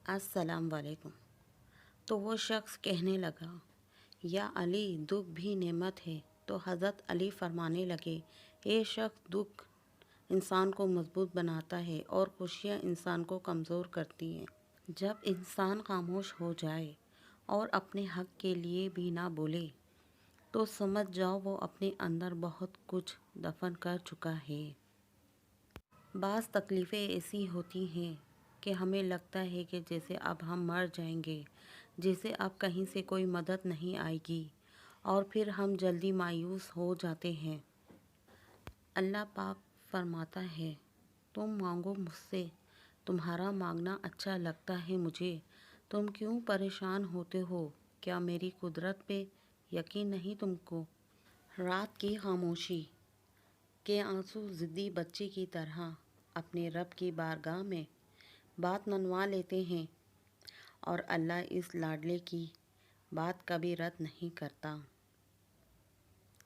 السلام علیکم۔ تو وہ شخص کہنے لگا، یا علی، دکھ بھی نعمت ہے۔ تو حضرت علی فرمانے لگے، اے شخص، دکھ انسان کو مضبوط بناتا ہے اور خوشیاں انسان کو کمزور کرتی ہیں۔ جب انسان خاموش ہو جائے اور اپنے حق کے لیے بھی نہ بولے تو سمجھ جاؤ وہ اپنے اندر بہت کچھ دفن کر چکا ہے۔ بعض تکلیفیں ایسی ہوتی ہیں کہ ہمیں لگتا ہے کہ جیسے اب ہم مر جائیں گے، جیسے اب کہیں سے کوئی مدد نہیں آئے گی، اور پھر ہم جلدی مایوس ہو جاتے ہیں۔ اللہ پاک فرماتا ہے، تم مانگو مجھ سے، تمہارا مانگنا اچھا لگتا ہے مجھے، تم کیوں پریشان ہوتے ہو؟ کیا میری قدرت پہ یقین نہیں تم کو؟ رات کی خاموشی کے آنسو ضدی بچے کی طرح اپنے رب کی بارگاہ میں بات منوا لیتے ہیں، اور اللہ اس لاڈلے کی بات کبھی رد نہیں کرتا۔